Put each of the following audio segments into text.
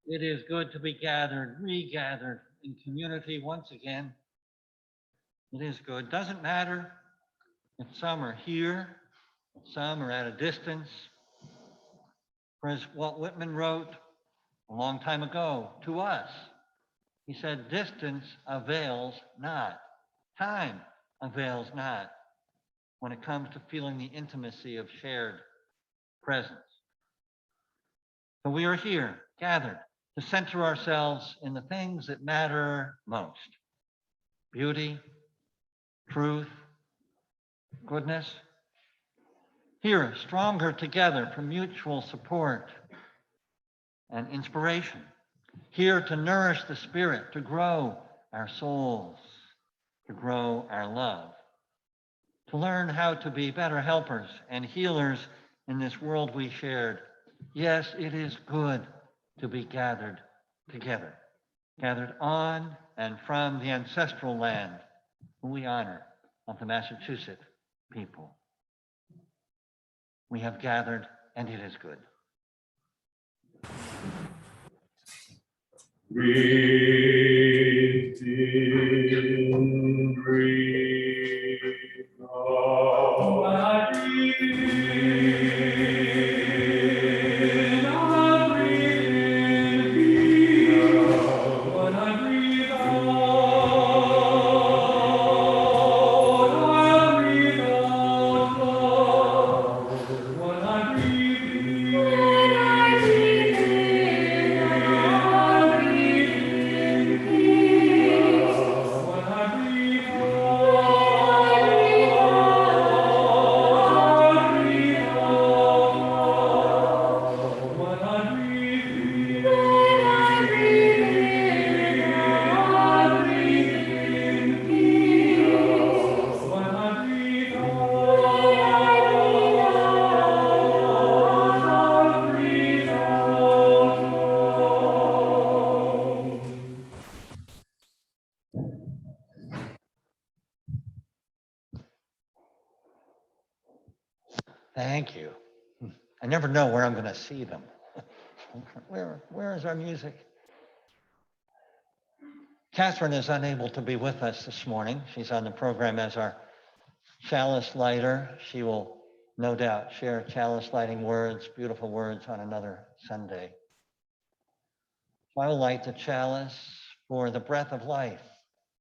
It is good to be gathered, regathered in community once again. It is good. Doesn't matter if some are here, if some are at a distance. For as Walt Whitman wrote a long time ago to us, he said, distance avails not. Time avails not when it comes to feeling the intimacy of shared presence. So we are here, gathered, to center ourselves in the things that matter most: beauty, truth, goodness. Here, stronger together for mutual support and inspiration. Here to nourish the spirit, to grow our souls, to grow our love, to learn how to be better helpers and healers in this world we shared. Yes, it is good to be gathered together, gathered on and from the ancestral land who we honor of the Massachusetts people. We have gathered, and it is good. Breathe in, breathe out. When I breathe in, I breathe in peace. When I breathe out, I breathe out love. When I breathe Thank you. I never know where I'm going to see them. Where is our music? Catherine is unable to be with us this morning. She's on the program as our chalice lighter. She will no doubt share chalice lighting words, beautiful words, on another Sunday. So I will light the chalice for the breath of life,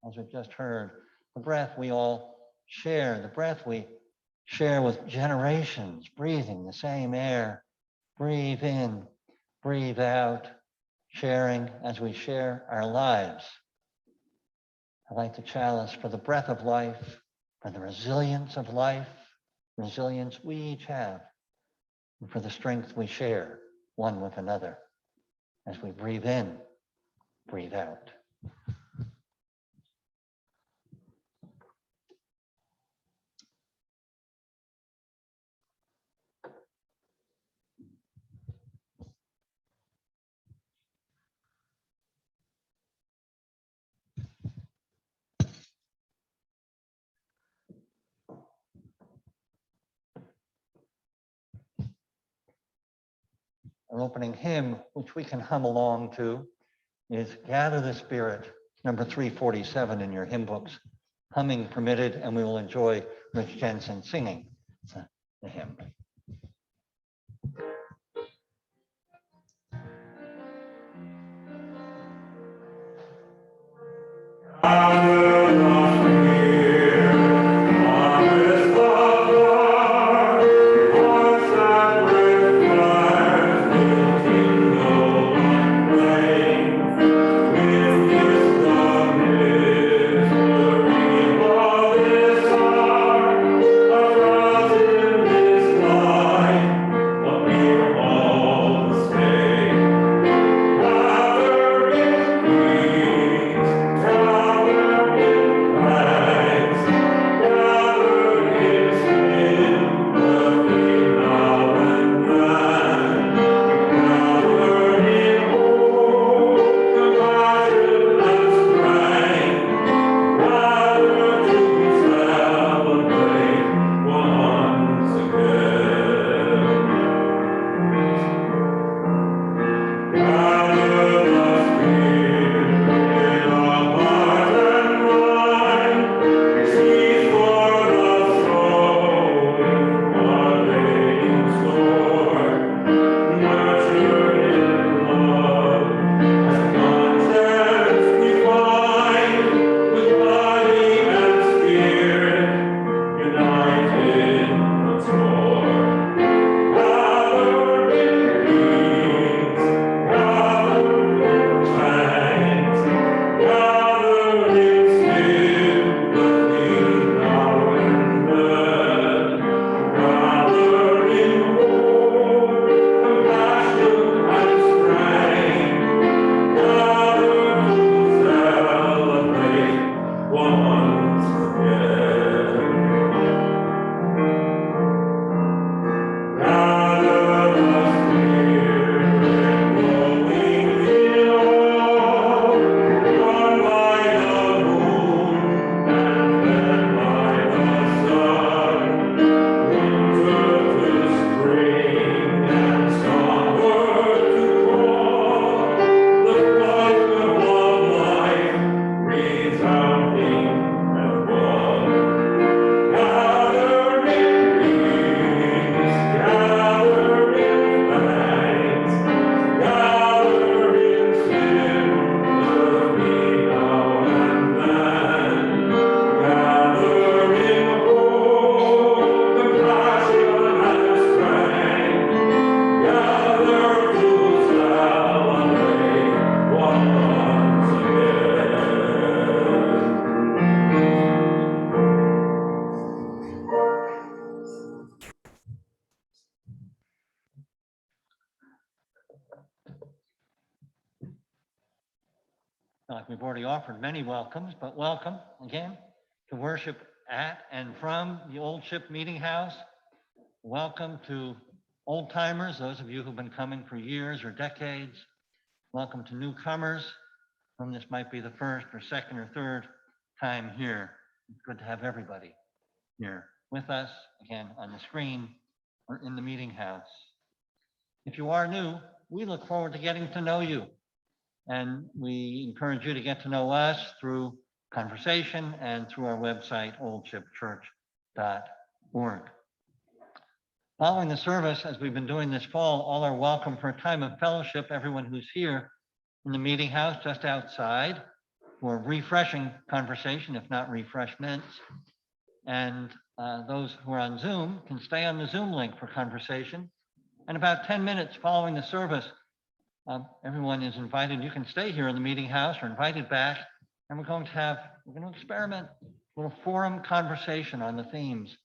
as we've just heard, the breath we all share, the breath we share with generations, breathing the same air. Breathe in, breathe out, sharing as we share our lives. I light the chalice for the breath of life, for the resilience of life, resilience we each have, and for the strength we share one with another as we breathe in, breathe out. Our opening hymn, which we can hum along to, is Gather the Spirit, number 347 in your hymn books. Humming permitted, and we will enjoy Rich Jensen singing the hymn. Gather we've already offered many welcomes, but welcome again to worship at and from the Old Ship Meeting House. Welcome to old timers, those of you who've been coming for years or decades. Welcome to newcomers, whom this might be the first or second or third time here. It's good to have everybody here with us, again, on the screen or in the meeting house. If you are new, we look forward to getting to know you. And we encourage you to get to know us through conversation and through our website, oldshipchurch.org. Following the service, as we've been doing this fall, all are welcome for a time of fellowship, everyone who's here in the meeting house just outside for refreshing conversation, if not refreshments. And those who are on Zoom can stay on the Zoom link for conversation. And about 10 minutes following the service, everyone is invited. You can stay here in the meeting house or invited back. And we're going to experiment a little forum conversation on the themes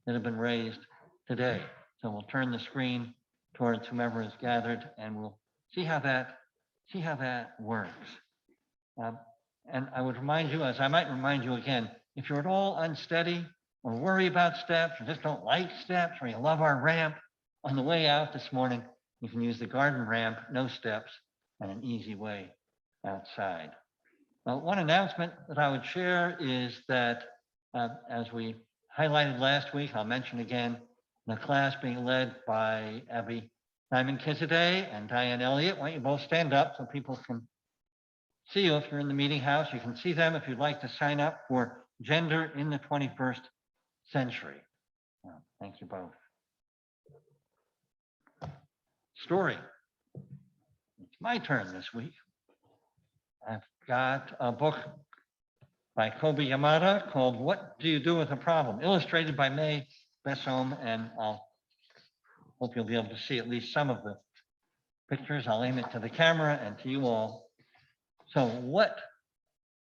that have been raised today. So we'll turn the screen towards whomever is gathered and we'll see how that works. And I would remind you, as I might remind you again, if you're at all unsteady or worry about steps or just don't like steps or you love our ramp, on the way out this morning, you can use the garden ramp, no steps, and an easy way outside. Well, one announcement that I would share is that as we highlighted last week, I'll mention again, the class being led by Abby Diamond-Kizadeh and Diane Elliott. Why don't you both stand up so people can see you if you're in the meeting house. You can see them if you'd like to sign up for Gender in the 21st Century. Well, thank you both. Story. It's my turn this week. I've got a book by Kobe Yamada called What Do You Do with a Problem? Illustrated by May Bessom, and I'll hope you'll be able to see at least some of the pictures. I'll aim it to the camera and to you all. So what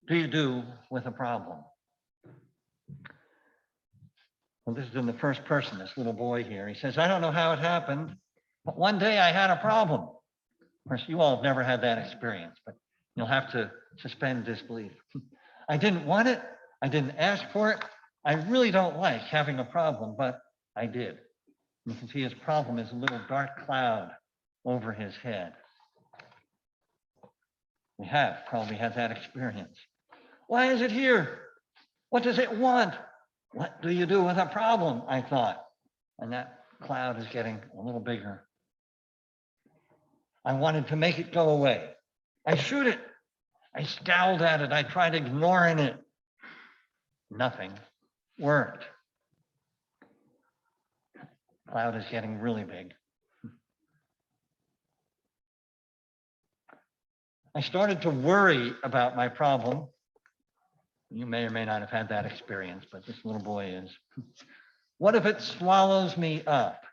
do you do with a problem? Well, this is in the first person, this little boy here. He says, I don't know how it happened, but one day I had a problem. Of course, you all have never had that experience, but you'll have to suspend disbelief. I didn't want it. I didn't ask for it. I really don't like having a problem, but I did. You can see his problem is a little dark cloud over his head. We have probably had that experience. Why is it here? What does it want? What do you do with a problem? I thought. And that cloud is getting a little bigger. I wanted to make it go away. I shoot it. I scowled at it. I tried ignoring it. Nothing worked. Cloud is getting really big. I started to worry about my problem. You may or may not have had that experience, but this little boy is. What if it swallows me up?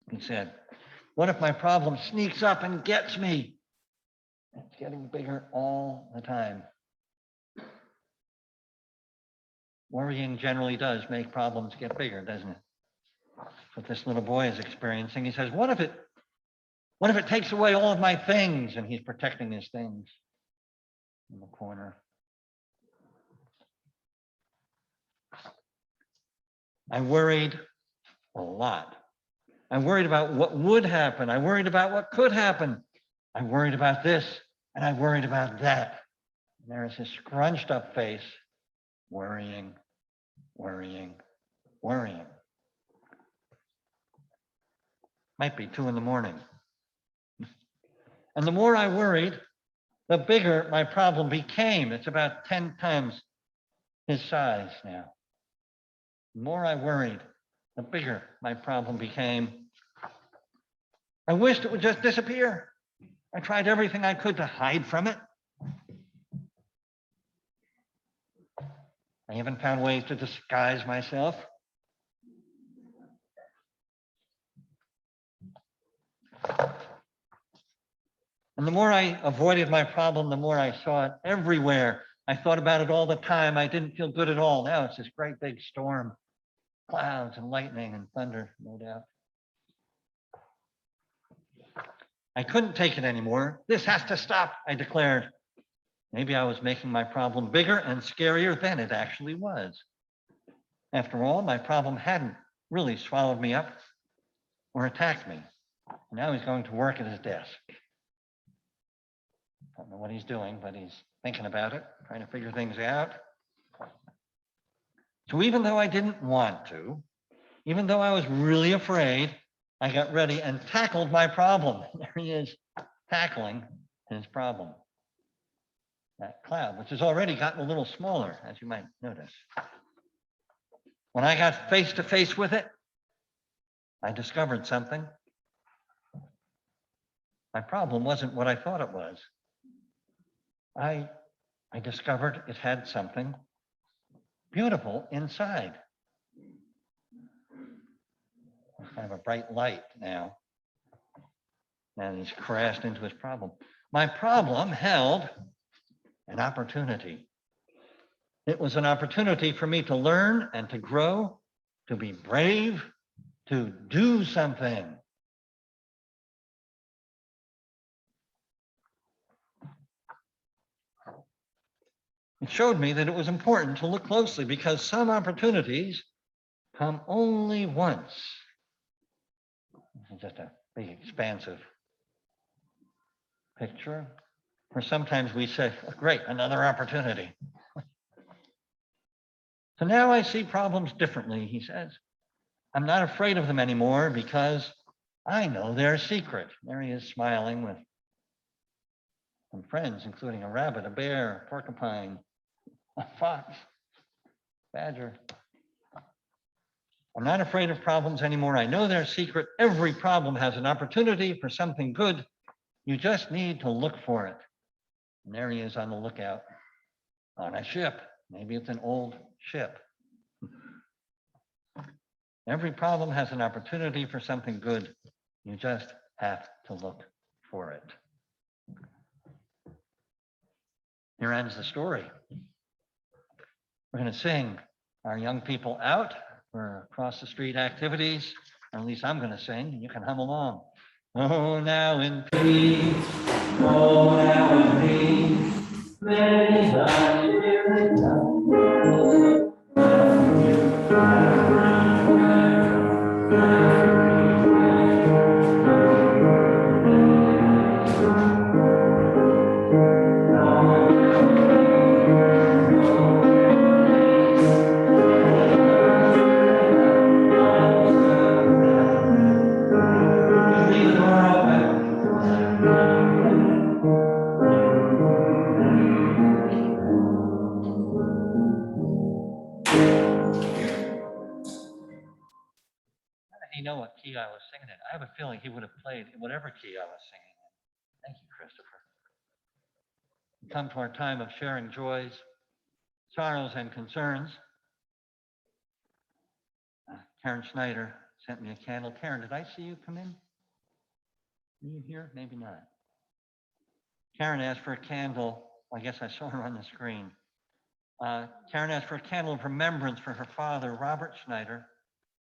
He said, what if my problem sneaks up and gets me? It's getting bigger all the time. Worrying generally does make problems get bigger, doesn't it? That's what this little boy is experiencing. He says, what if it takes away all of my things? And he's protecting his things in the corner. I worried a lot. I worried about what would happen. I worried about what could happen. I worried about this and I worried about that. And there is his scrunched up face, worrying, worrying, worrying. Might be 2 a.m. And the more I worried, the bigger my problem became. It's about 10 times his size now. The more I worried, the bigger my problem became. I wished it would just disappear. I tried everything I could to hide from it. I even found ways to disguise myself. And the more I avoided my problem, the more I saw it everywhere. I thought about it all the time. I didn't feel good at all. Now it's this great big storm, clouds and lightning and thunder, no doubt. I couldn't take it anymore. This has to stop, I declared. Maybe I was making my problem bigger and scarier than it actually was. After all, my problem hadn't really swallowed me up or attacked me. Now he's going to work at his desk. Don't know what he's doing, but he's thinking about it, trying to figure things out. So even though I didn't want to, even though I was really afraid, I got ready and tackled my problem. There he is, tackling his problem. That cloud, which has already gotten a little smaller, as you might notice. When I got face to face with it, I discovered something. My problem wasn't what I thought it was. I discovered it had something beautiful inside. It's kind of a bright light now. And he's crashed into his problem. My problem held an opportunity. It was an opportunity for me to learn and to grow, to be brave, to do something. It showed me that it was important to look closely because some opportunities come only once. This is just a big, expansive picture. Or sometimes we say, oh, great, another opportunity. So now I see problems differently, he says. I'm not afraid of them anymore because I know their secret. There he is smiling with some friends, including a rabbit, a bear, a porcupine, a fox, badger. I'm not afraid of problems anymore. I know their secret. Every problem has an opportunity for something good. You just need to look for it. And there he is on the lookout on a ship. Maybe it's an old ship. Every problem has an opportunity for something good. You just have to look for it. Here ends the story. We're going to sing our young people out for across the street activities. Or at least I'm going to sing, and you can hum along. Oh, now in peace, oh, now in peace, many he know what key I was singing in. I have a feeling he would have played in whatever key I was singing in. Thank you, Christopher. We come to our time of sharing joys, sorrows, and concerns. Karen Schneider sent me a candle. Karen, did I see you come in? Are you here? Maybe not. Karen asked for a candle. I guess I saw her on the screen. Karen asked for a candle of remembrance for her father, Robert Schneider,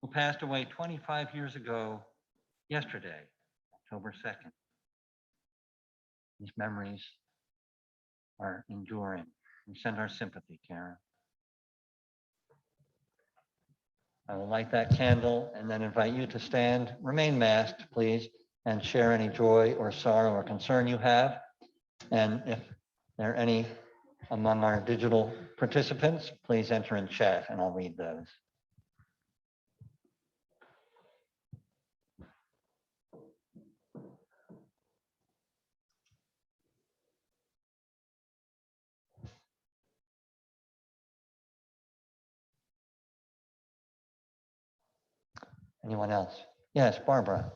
who passed away 25 years ago yesterday, October 2nd. These memories are enduring. We send our sympathy, Karen. I will light that candle and then invite you to stand, remain masked, please, and share any joy or sorrow or concern you have. And if there are any among our digital participants, please enter in chat and I'll read those. Anyone else? Yes, Barbara.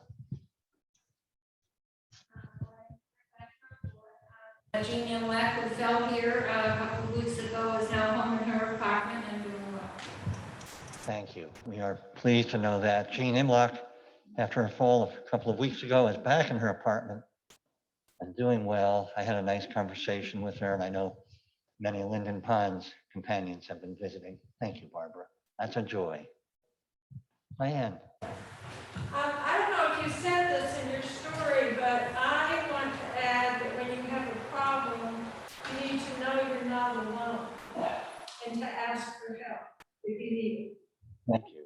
Jean Inlet, who fell here a couple of weeks ago, is now home in her apartment and doing well. Thank you. We are pleased to know that. Jean Imlock, after her fall a couple of weeks ago, is back in her apartment and doing well. I had a nice conversation with her, and I know many Linden Ponds companions have been visiting. Thank you, Barbara. That's a joy. Diane. I don't know if you said this in your story, but I want to add that when you have a problem, you need to if you need it. Thank you.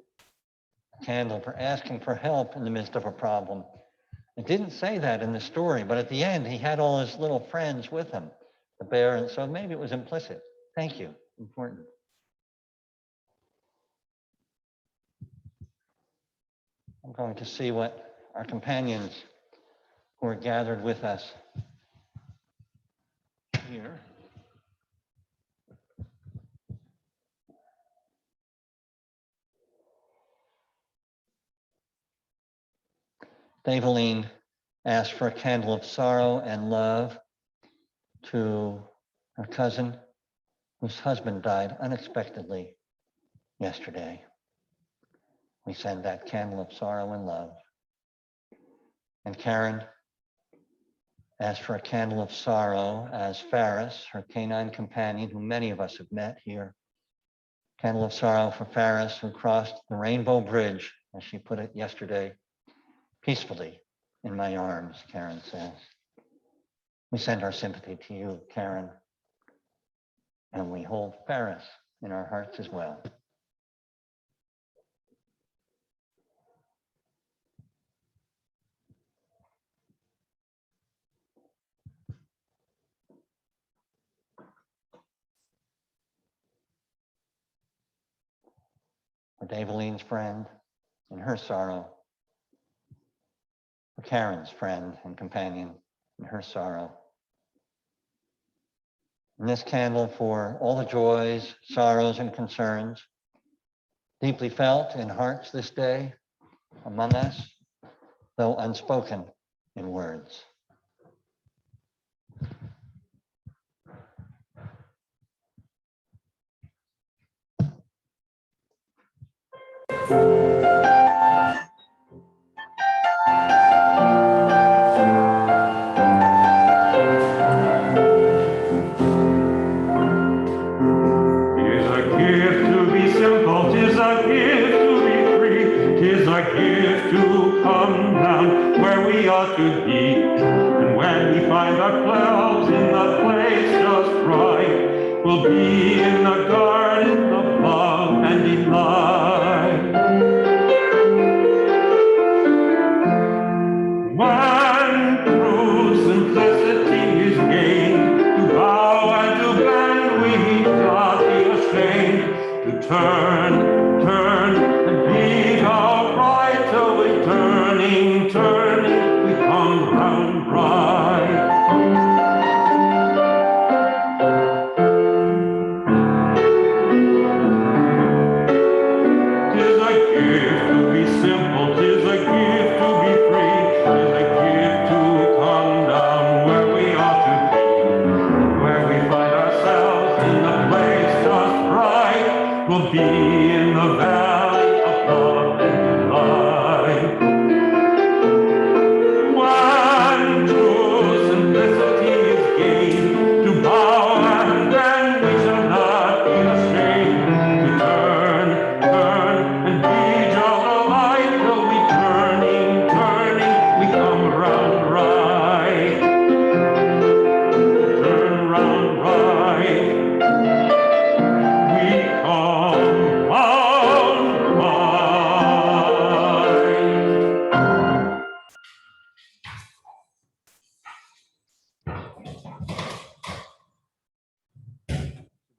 A candle for asking for help in the midst of a problem. It didn't say that in the story, but at the end, he had all his little friends with him, the bear, and so maybe it was implicit. Thank you. Important. I'm going to see what our companions who are gathered with us here. Daveline asked for a candle of sorrow and love to her cousin whose husband died unexpectedly yesterday. We send that candle of sorrow and love. And Karen asked for a candle of sorrow as Ferris, her canine companion, who many of us have met here. Candle of sorrow for Ferris, who crossed the Rainbow Bridge, as she put it yesterday, peacefully in my arms, Karen says. We send our sympathy to you, Karen, and we hold Ferris in our hearts as well. For Daveline's friend and her sorrow, for Karen's friend and companion and her sorrow. And this candle for all the joys, sorrows, and concerns deeply felt in hearts this day among us, though unspoken in words. To be, and when we find ourselves in the place just right, we'll be in the garden of love and delight. When true simplicity is gained, to bow and to bend we need not be ashamed, to turn, and be upright till we turning, come round right. Tis a gift to be simple, tis a gift to be free, tis a gift to come down where we ought to be, where we find ourselves in the place just right, we'll be in the valley of love and delight.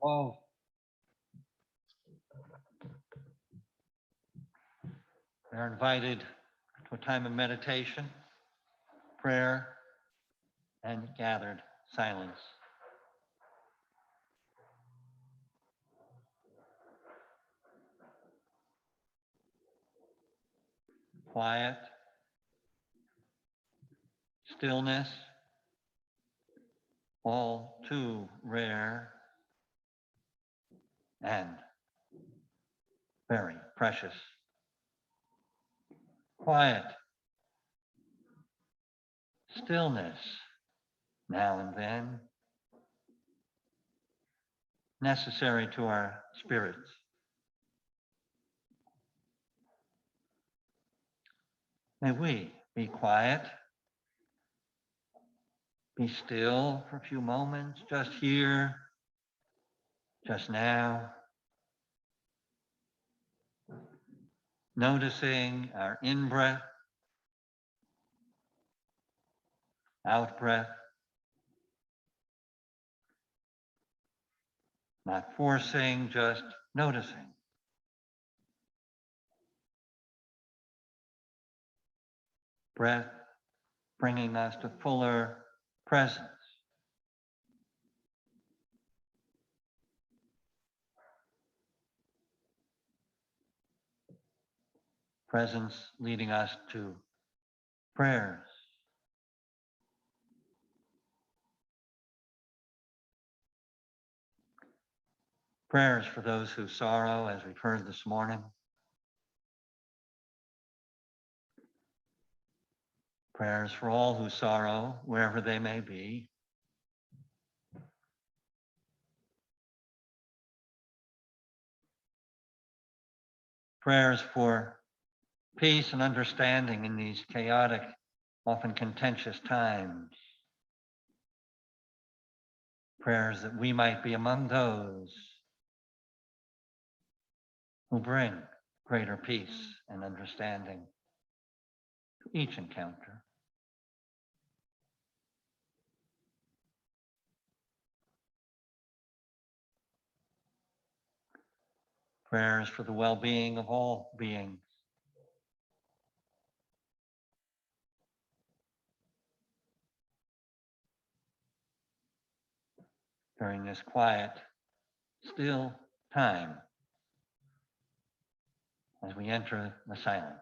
Whoa. They're invited to a time of meditation, prayer, and gathered silence. Quiet, stillness, all too rare and very precious. Quiet, stillness, now and then, necessary to our spirits. May we be quiet, be still for a few moments, just here, just now, noticing our in-breath, out-breath, not forcing, just noticing. Breath bringing us to fuller presence. Presence leading us to prayers. Prayers for those who sorrow, as we've heard this morning. Prayers for all who sorrow, wherever they may be. Prayers for peace and understanding in these chaotic, often contentious times. Prayers that we might be among those who bring greater peace and understanding to each encounter. Prayers for the well-being of all beings. During this quiet, still time as we enter the silence.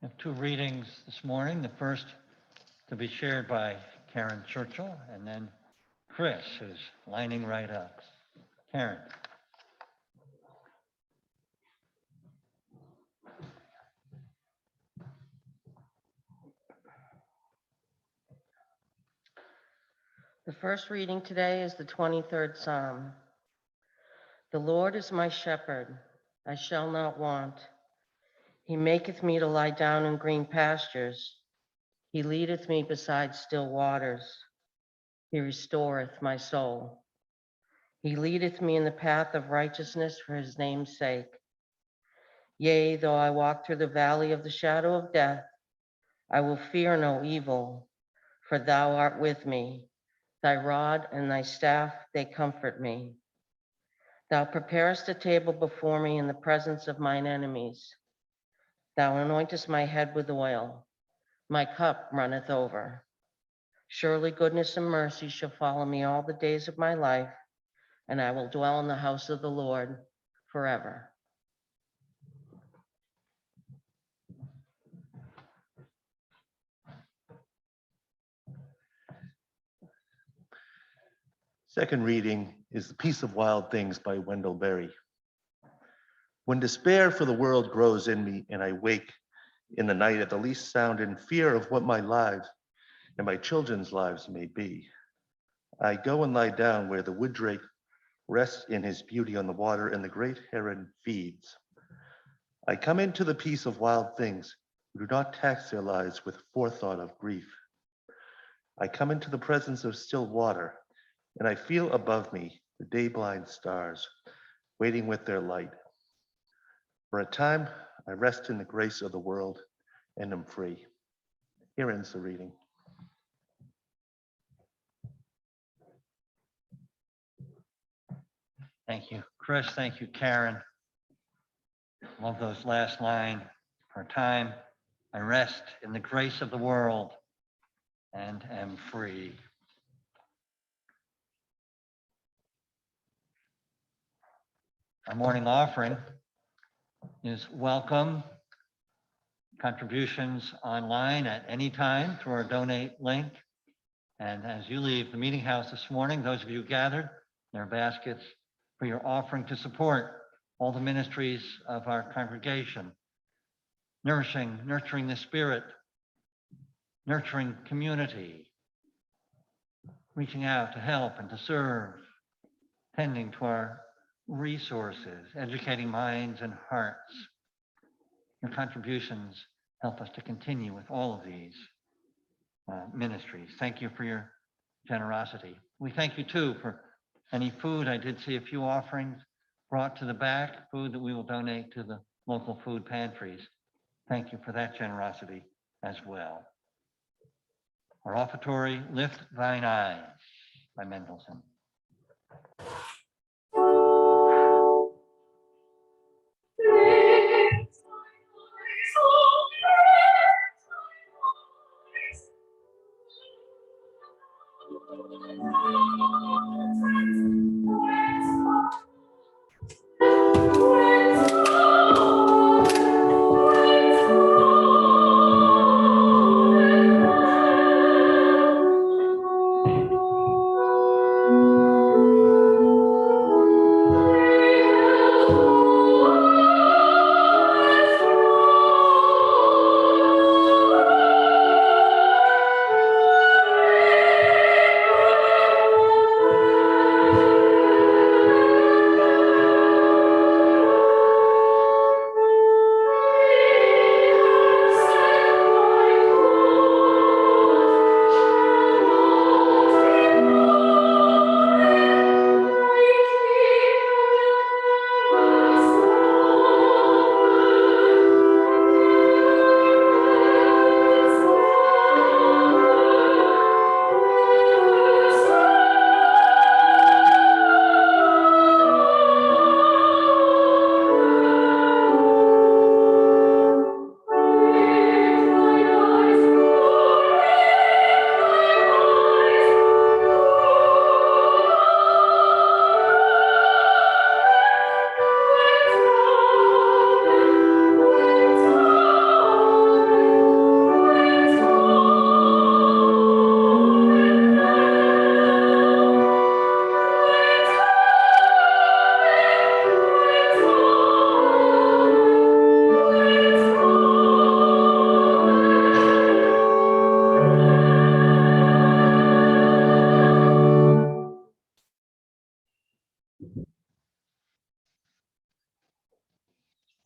We have two readings this morning. The first to be shared by Karen Churchill, and then Chris, who's lining right up. Karen. The first reading today is the 23rd Psalm. The Lord is my shepherd, I shall not want. He maketh me to lie down in green pastures. He leadeth me beside still waters. He restoreth my soul. He leadeth me in the path of righteousness for his name's sake. Yea, though I walk through the valley of the shadow of death, I will fear no evil, for thou art with me. Thy rod and thy staff, they comfort me. Thou preparest a table before me in the presence of mine enemies. Thou anointest my head with oil. My cup runneth over. Surely goodness and mercy shall follow me all the days of my life, and I will dwell in the house of the Lord forever. Second reading is The Peace of Wild Things by Wendell Berry. When despair for the world grows in me and I wake in the night at the least sound in fear of what my lives and my children's lives may be, I go and lie down where the wood drake rests in his beauty on the water and the great heron feeds. I come into the peace of wild things who do not tax their lives with forethought of grief. I come into the presence of still water, and I feel above me the day-blind stars waiting with their light. For a time, I rest in the grace of the world and am free. Here ends the reading. Thank you, Chris. Thank you, Karen. Love those last line. For a time, I rest in the grace of the world and am free. Our morning offering is welcome. Contributions online at any time through our donate link. And as you leave the meeting house this morning, those of you gathered, there are baskets for your offering to support all the ministries of our congregation, nurturing the spirit, nurturing community, reaching out to help and to serve, tending to our resources, educating minds and hearts. Your contributions help us to continue with all of these ministries. Thank you for your generosity. We thank you too for any food. I did see a few offerings brought to the back, food that we will donate to the local food pantries. Thank you for that generosity as well. Our offertory, Lift Thine Eyes by Mendelssohn.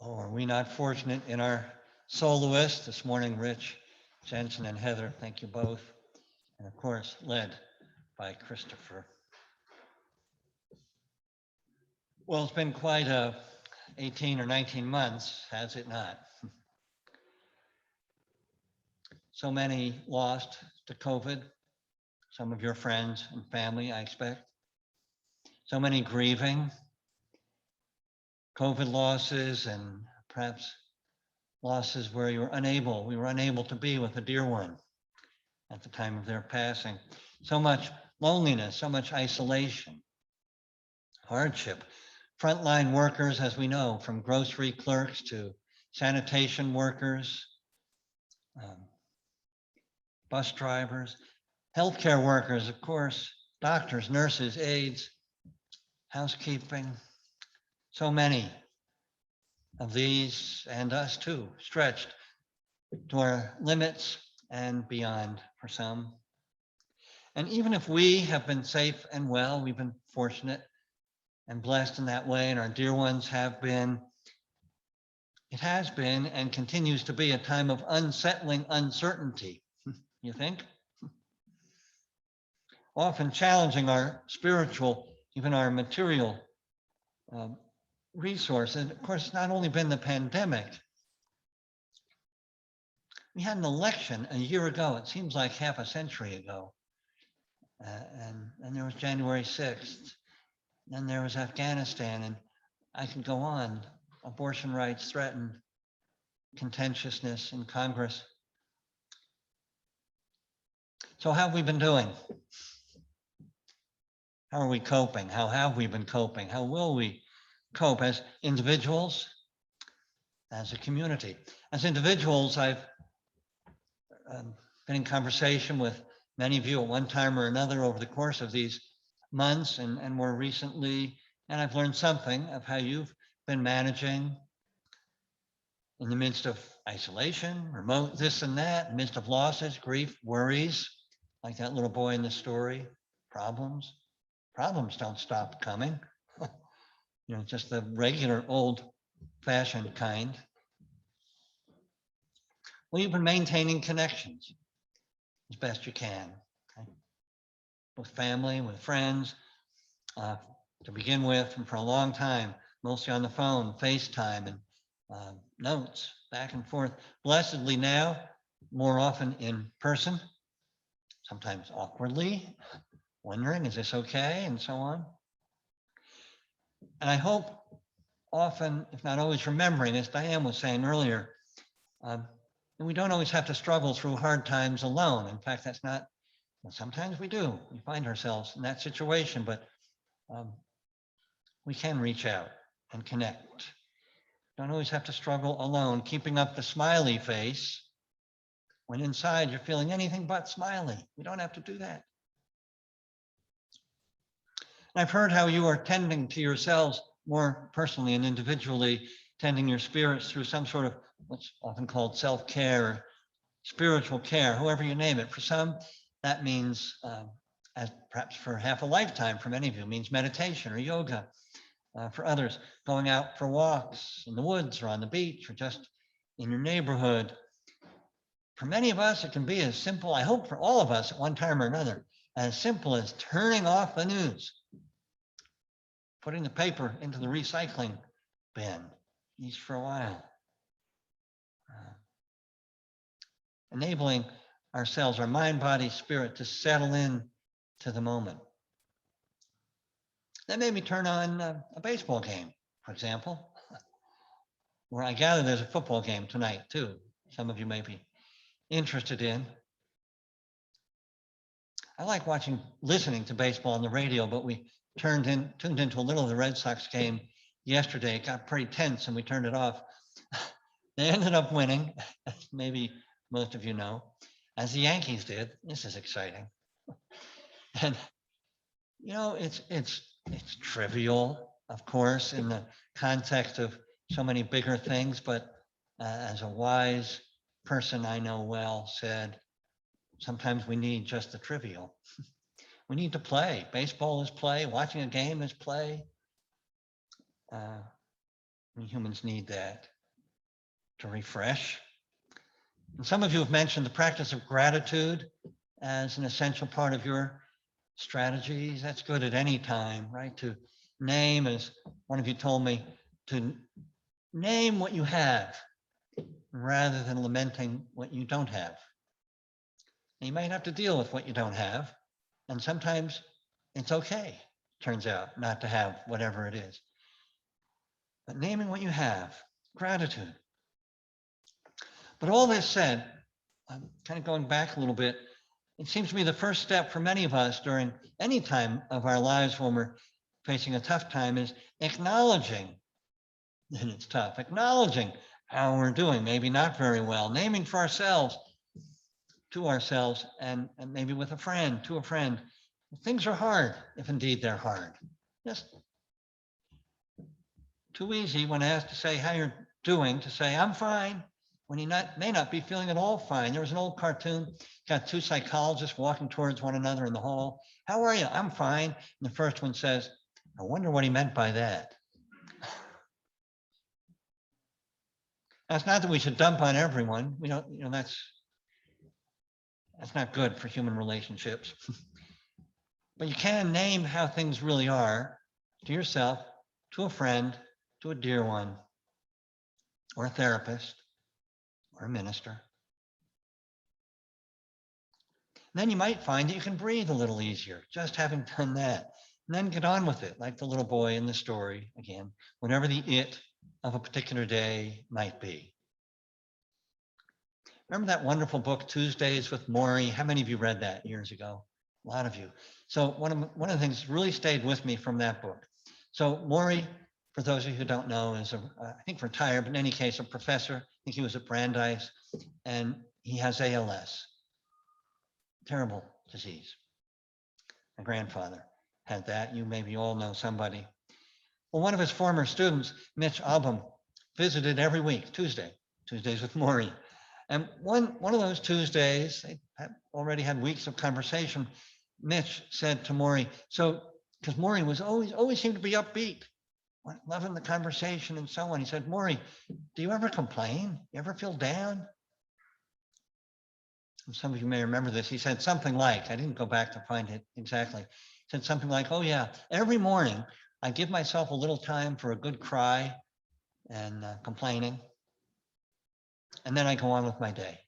Oh, are we not fortunate in our soloists this morning, Rich, Jensen, and Heather? Thank you both. And of course, led by Christopher. Well, it's been quite 18 or 19 months, has it not? So many lost to COVID, some of your friends and family, I expect. So many grieving, COVID losses, and perhaps losses where we were unable to be with a dear one at the time of their passing. So much loneliness, so much isolation, hardship. Frontline workers, as we know, from grocery clerks to sanitation workers, bus drivers, healthcare workers, of course, doctors, nurses, aides, housekeeping, so many of these and us too, stretched to our limits and beyond for some. And even if we have been safe and well, we've been fortunate and blessed in that way, and our dear ones have been, it has been and continues to be a time of unsettling uncertainty, you think? Often challenging our spiritual, even our material resources. And of course, it's not only been the pandemic. We had an election a year ago. It seems like half a century ago. And there was January 6th. Then there was Afghanistan. And I could go on. Abortion rights threatened, contentiousness in Congress. So how have we been doing? How are we coping? How have we been coping? How will we cope as individuals, as a community? As individuals, I've been in conversation with many of you at one time or another over the course of these months and more recently, and I've learned something of how you've been managing in the midst of isolation, remote this and that, in the midst of losses, grief, worries, like that little boy in the story, problems. Problems don't stop coming. You know, just the regular old-fashioned kind. Well, you've been maintaining connections as best you can, okay? With family, with friends, to begin with, and for a long time, mostly on the phone, FaceTime, and notes back and forth. Blessedly now, more often in person, sometimes awkwardly, wondering, is this okay, and so on. And I hope often, if not always, remembering, as Diane was saying earlier, that we don't always have to struggle through hard times alone. In fact, that's not, well, sometimes we do. We find ourselves in that situation, but we can reach out and connect. Don't always have to struggle alone, keeping up the smiley face when inside you're feeling anything but smiley. We don't have to do that. And I've heard how you are tending to yourselves more personally and individually, tending your spirits through some sort of what's often called self-care, or spiritual care, however you name it. For some, that means, as perhaps for half a lifetime, for many of you, means meditation or yoga. For others, going out for walks in the woods or on the beach or just in your neighborhood. For many of us, it can be as simple, I hope for all of us at one time or another, as simple as turning off the news, putting the paper into the recycling bin, at least for a while. Enabling ourselves, our mind, body, spirit, to settle in to the moment. That made me turn on a baseball game, for example, where I gather there's a football game tonight too. Some of you may be interested in. I like listening to baseball on the radio, but we tuned into a little of the Red Sox game yesterday. It got pretty tense and we turned it off. They ended up winning, as maybe most of you know, as the Yankees did. This is exciting. And you know, it's trivial, of course, in the context of so many bigger things, but as a wise person I know well said, sometimes we need just the trivial. We need to play. Baseball is play. Watching a game is play. Humans need that to refresh. And some of you have mentioned the practice of gratitude as an essential part of your strategies. That's good at any time, right? To name, as one of you told me, to name what you have rather than lamenting what you don't have. And you might have to deal with what you don't have. And sometimes it's okay, turns out, not to have whatever it is. But naming what you have, gratitude. But all this said, I'm kind of going back a little bit. It seems to me the first step for many of us during any time of our lives when we're facing a tough time is acknowledging that it's tough, acknowledging how we're doing, maybe not very well, naming for ourselves, to ourselves, and maybe with a friend, to a friend, Things are hard, if indeed they're hard. Just too easy when asked to say how you're doing, to say, I'm fine, when you may not be feeling at all fine. There was an old cartoon, got two psychologists walking towards one another in the hall. How are you? I'm fine. And the first one says, I wonder what he meant by that. That's not that we should dump on everyone. We don't, that's not good for human relationships. But you can name how things really are to yourself, to a friend, to a dear one, or a therapist, or a minister. And then you might find that you can breathe a little easier, just having done that. And then get on with it, like the little boy in the story, again, whatever the it of a particular day might be. Remember that wonderful book, Tuesdays with Morrie? How many of you read that years ago? A lot of you. So one of the things that really stayed with me from that book. So Morrie, for those of you who don't know, is I think retired, but in any case, a professor. I think he was at Brandeis, and he has ALS. Terrible disease. My grandfather had that. You maybe all know somebody. Well, one of his former students, Mitch Album, visited every week, Tuesdays with Morrie. And one of those Tuesdays, they had already had weeks of conversation. Mitch said to Morrie, so, because Morrie was always seemed to be upbeat, loving the conversation and so on. He said, Morrie, do you ever complain? You ever feel down? And some of you may remember this. He said something like, I didn't go back to find it exactly. He said something like, oh yeah, every morning I give myself a little time for a good cry and complaining. And then I go on with my day.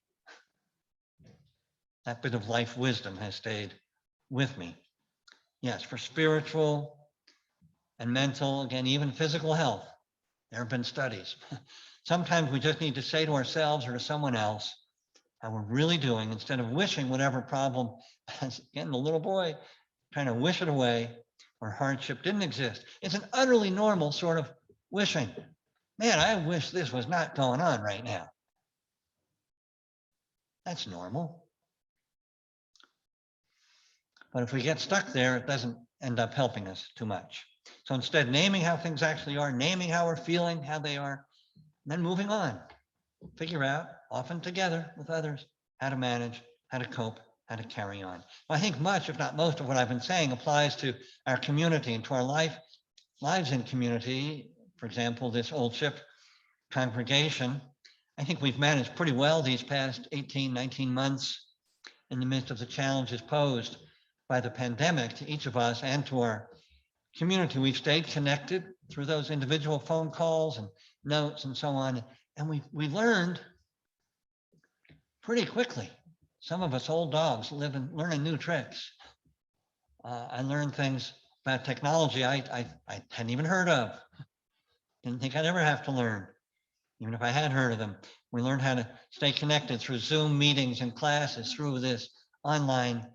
That bit of life wisdom has stayed with me. Yes, for spiritual and mental, again, even physical health, there have been studies. Sometimes we just need to say to ourselves or to someone else how we're really doing instead of wishing whatever problem, as again, the little boy trying to wish it away or hardship didn't exist. It's an utterly normal sort of wishing. Man, I wish this was not going on right now. That's normal. But if we get stuck there, it doesn't end up helping us too much. So instead, naming how things actually are, naming how we're feeling, how they are, and then moving on. Figure out, often together with others, how to manage, how to cope, how to carry on. I think much, if not most, of what I've been saying applies to our community and to our lives in community. For example, this Old Ship congregation, I think we've managed pretty well these past 18, 19 months in the midst of the challenges posed by the pandemic to each of us and to our community. We've stayed connected through those individual phone calls and notes and so on. And we learned pretty quickly. Some of us old dogs learning new tricks. I learned things about technology I hadn't even heard of. Didn't think I'd ever have to learn, even if I had heard of them. We learned how to stay connected through Zoom meetings and classes, through this online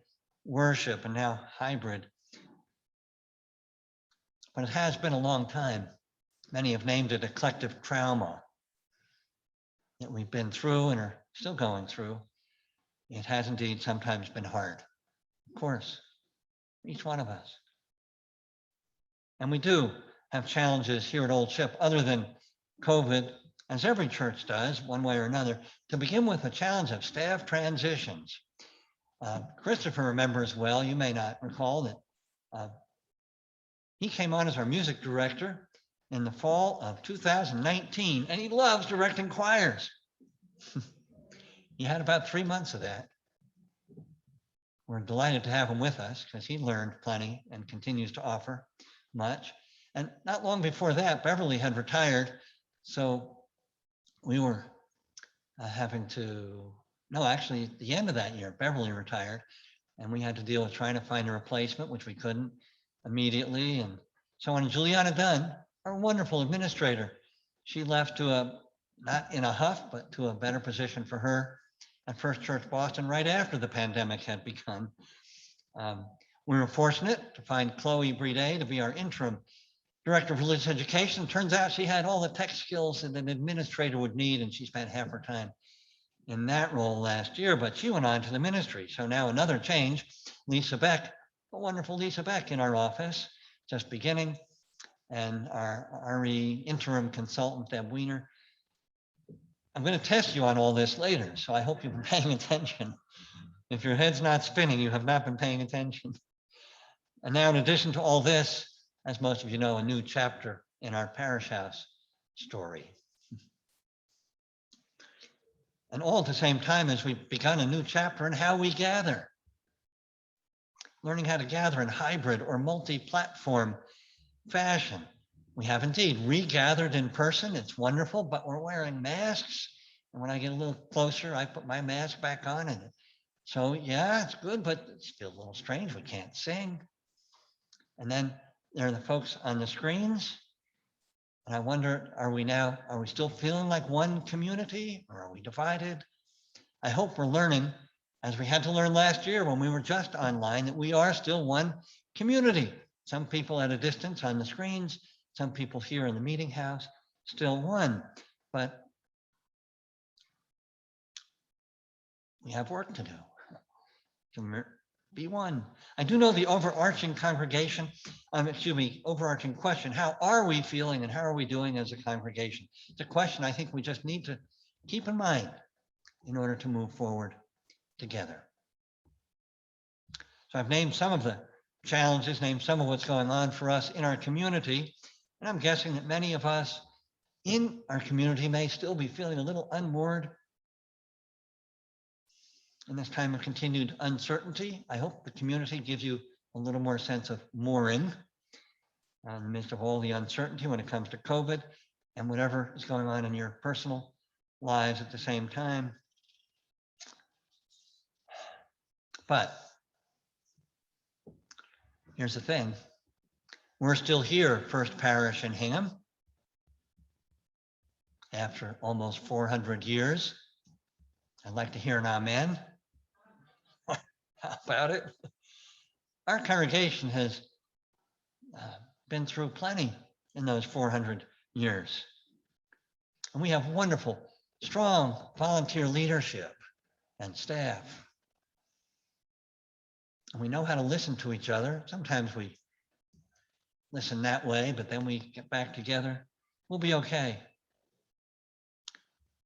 worship and now hybrid. But it has been a long time. Many have named it a collective trauma that we've been through and are still going through. It has indeed sometimes been hard, of course, each one of us. And we do have challenges here at Old Ship other than COVID, as every church does, one way or another. To begin with, a challenge of staff transitions. Christopher remembers well, you may not recall that he came on as our music director in the fall of 2019, and he loves directing choirs. He had about 3 months of that. We're delighted to have him with us because he learned plenty and continues to offer much. And not long before that, Beverly had retired. So we were having to, no, actually at the end of that year, Beverly retired and we had to deal with trying to find a replacement, which we couldn't immediately. And so on, Juliana Dunn, our wonderful administrator, she left to not in a huff, but to a better position for her at First Church Boston right after the pandemic had begun. We were fortunate to find Chloe Brede to be our interim director of religious education. Turns out she had all the tech skills that an administrator would need, and she spent half her time in that role last year, but she went on to the ministry. So now another change. Lisa Beck a wonderful Lisa Beck in our office, just beginning, and our RE interim consultant, Deb Weiner. I'm going to test you on all this later, so I hope you've been paying attention. If your head's not spinning, you have not been paying attention. And now, in addition to all this, as most of you know, a new chapter in our parish house story. And all at the same time as we've begun a new chapter in how we gather. Learning how to gather in hybrid or multi-platform fashion. We have indeed regathered in person. It's wonderful, but we're wearing masks. And when I get a little closer, I put my mask back on. And so, yeah, it's good, but it's still a little strange. We can't sing. And then there are the folks on the screens. And I wonder, are we still feeling like one community, or are we divided? I hope we're learning, as we had to learn last year when we were just online, that we are still one community. Some people at a distance on the screens, some people here in the meeting house, still one. But we have work to do to be one. I do know the overarching overarching question, how are we feeling and how are we doing as a congregation? It's a question I think we just need to keep in mind in order to move forward together. So I've named some of the challenges, named some of what's going on for us in our community. And I'm guessing that many of us in our community may still be feeling a little unmoored in this time of continued uncertainty. I hope the community gives you a little more sense of mooring in the midst of all the uncertainty when it comes to COVID and whatever is going on in your personal lives at the same time. But here's the thing. We're still here, First Parish in Hingham, after almost 400 years. I'd like to hear an amen. How about it? Our congregation has been through plenty in those 400 years. And we have wonderful, strong volunteer leadership and staff. And we know how to listen to each other. Sometimes we listen that way, but then we get back together. We'll be okay.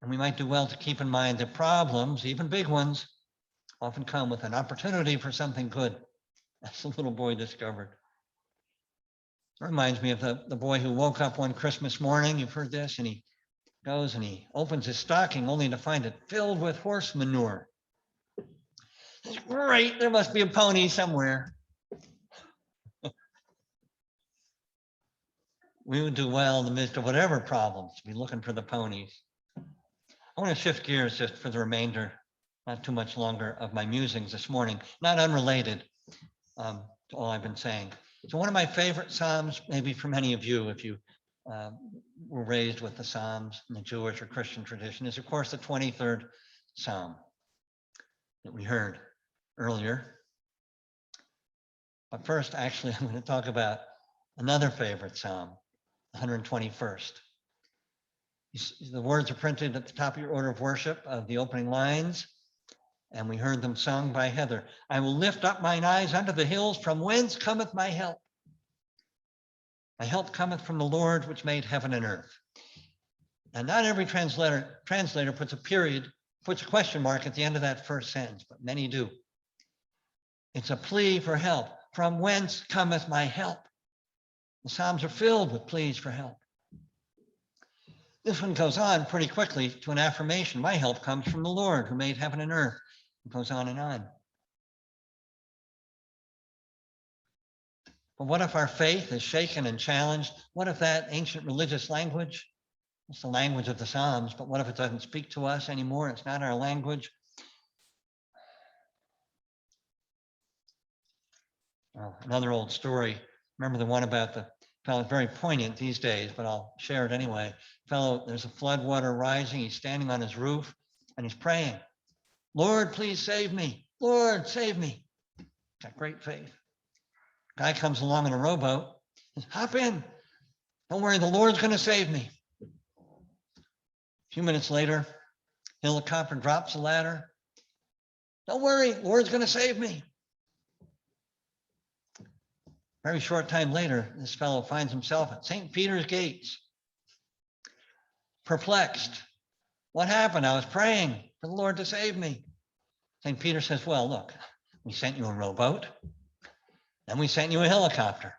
And we might do well to keep in mind that problems, even big ones, often come with an opportunity for something good, as the little boy discovered. It reminds me of the boy who woke up one Christmas morning, you've heard this, and he goes and he opens his stocking only to find it filled with horse manure. It's great, there must be a pony somewhere. We would do well in the midst of whatever problems to be looking for the ponies. I want to shift gears just for the remainder, not too much longer, of my musings this morning, not unrelated to all I've been saying. So one of my favorite Psalms, maybe for many of you, if you were raised with the Psalms in the Jewish or Christian tradition, is of course the 23rd Psalm that we heard earlier. But first, actually, I'm going to talk about another favorite Psalm, 121st. The words are printed at the top of your order of worship of the opening lines, and we heard them sung by Heather. I will lift up mine eyes unto the hills, from whence cometh my help. My help cometh from the Lord, which made heaven and earth. And not every translator puts a period, puts a question mark at the end of that first sentence, but many do. It's a plea for help. From whence cometh my help? The Psalms are filled with pleas for help. This one goes on pretty quickly to an affirmation. My help comes from the Lord who made heaven and earth. It goes on and on. But what if our faith is shaken and challenged? What if that ancient religious language, it's the language of the Psalms, but what if it doesn't speak to us anymore? It's not our language. Oh, another old story. Remember the one about the fellow, very poignant these days, but I'll share it anyway. Fellow, there's a flood water rising. He's standing on his roof and he's praying, Lord, please save me. Lord, save me. Got great faith. Guy comes along in a rowboat. Says, hop in. Don't worry, the Lord's going to save me. A few minutes later, helicopter drops the ladder. Don't worry, Lord's going to save me. Very short time later, this fellow finds himself at St. Peter's gates, perplexed. What happened? I was praying for the Lord to save me. St. Peter says, well, look, we sent you a rowboat, then we sent you a helicopter.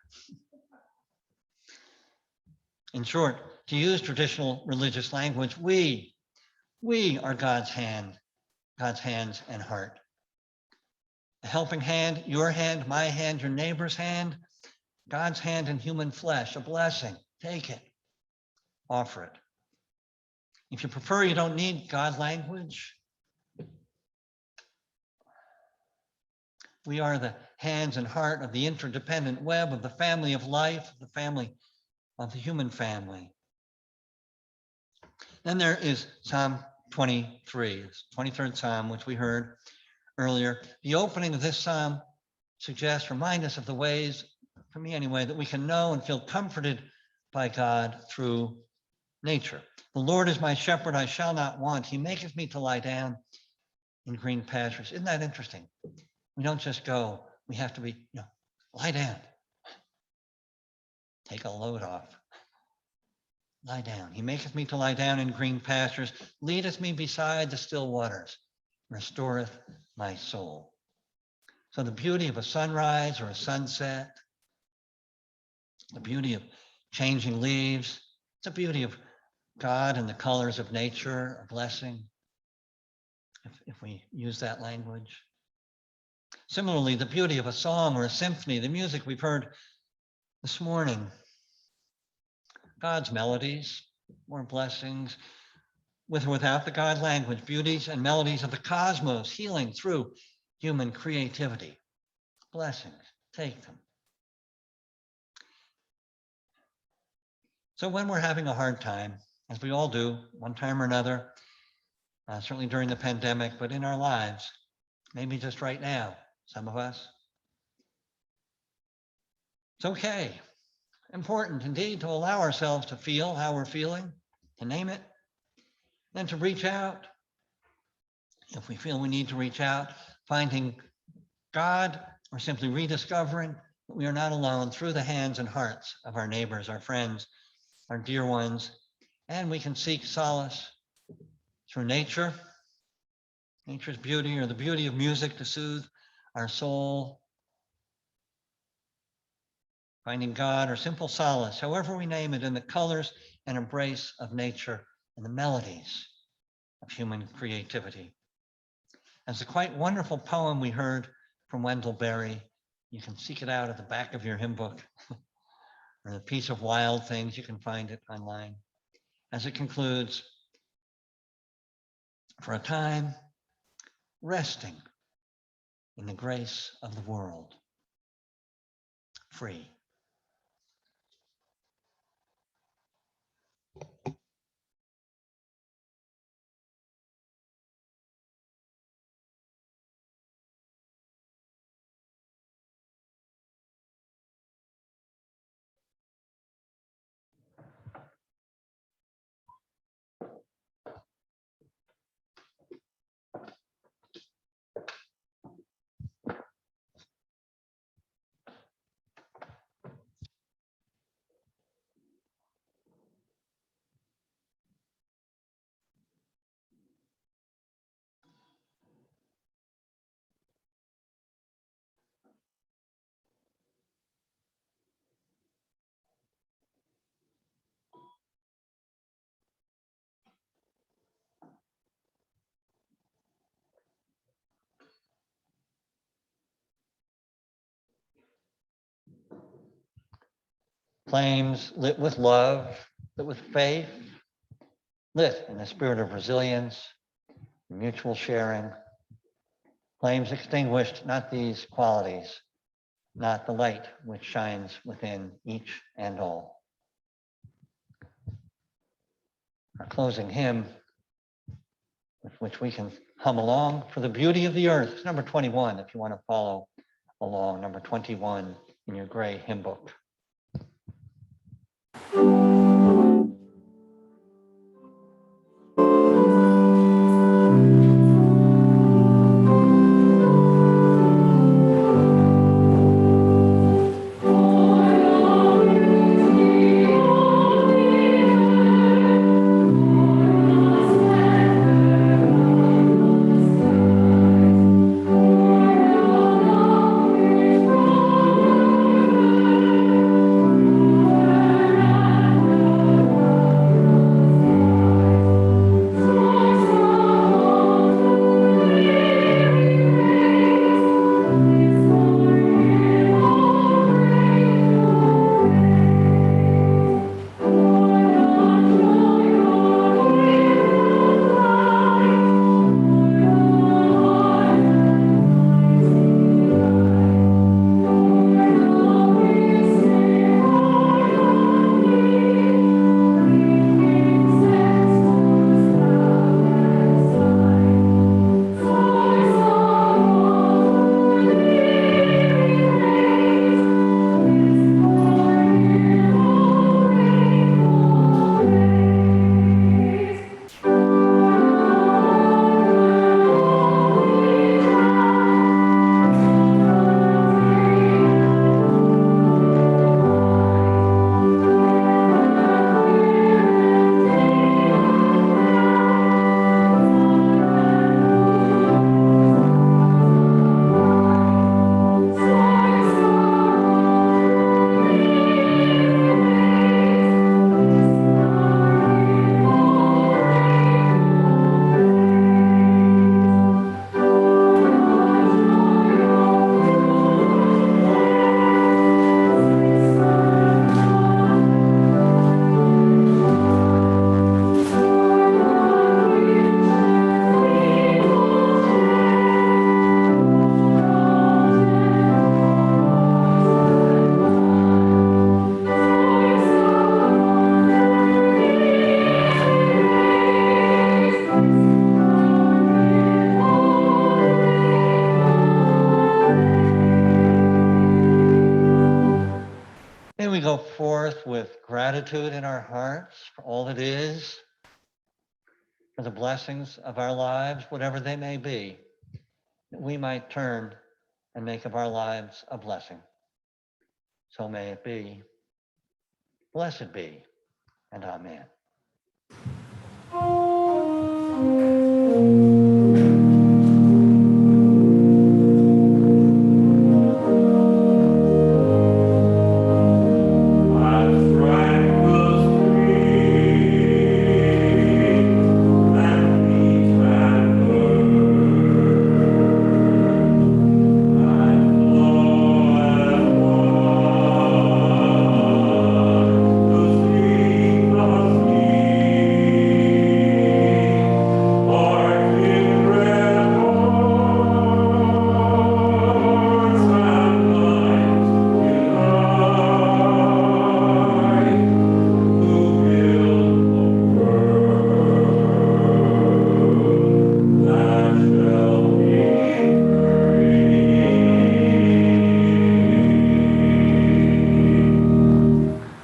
In short, to use traditional religious language, we are God's hands and heart. A helping hand, your hand, my hand, your neighbor's hand, God's hand in human flesh, a blessing. Take it, offer it. If you prefer, you don't need God language. We are the hands and heart of the interdependent web of the family of life, the family of the human family. Then there is Psalm 23, 23rd Psalm, which we heard earlier. The opening of this Psalm remind us of the ways, for me anyway, that we can know and feel comforted by God through nature. The Lord is my shepherd, I shall not want. He maketh me to lie down in green pastures. Isn't that interesting? We don't just go, we have to be, lie down. Take a load off. Lie down. He maketh me to lie down in green pastures, leadeth me beside the still waters, restoreth my soul. So the beauty of a sunrise or a sunset, the beauty of changing leaves, it's the beauty of God and the colors of nature, a blessing, if we use that language. Similarly, the beauty of a song or a symphony, the music we've heard this morning, God's melodies or blessings, with or without the God language, beauties and melodies of the cosmos, healing through human creativity. Blessings, take them. So when we're having a hard time, as we all do, one time or another, certainly during the pandemic, but in our lives, maybe just right now, some of us, it's okay, important indeed, to allow ourselves to feel how we're feeling, to name it, and to reach out. If we feel we need to reach out, finding God, or simply rediscovering that we are not alone through the hands and hearts of our neighbors, our friends, our dear ones, and we can seek solace through nature, nature's beauty, or the beauty of music to soothe our soul, finding God or simple solace, however we name it, in the colors and embrace of nature and the melodies of human creativity. As the quite wonderful poem we heard from Wendell Berry, you can seek it out at the back of your hymn book, or the Piece of Wild Things, you can find it online. As it concludes, for a time, resting in the grace of the world, free. Flames lit with love, lit with faith, lit in the spirit of resilience, mutual sharing. Flames extinguished, not these qualities, not the light which shines within each and all. Our closing hymn, with which we can hum along, For the Beauty of the Earth, number 21, if you want to follow along, number 21 in your gray hymn book. Oh, go forth with gratitude in our hearts for all that is, for the blessings of our lives, whatever they may be, that we might turn and make of our lives a blessing. So may it be. Blessed be, and amen.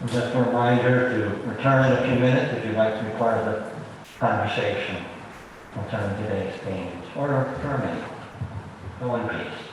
Just a reminder to return in a few minutes if you'd like to be part of the conversation concerning today's themes or remain. Go in peace.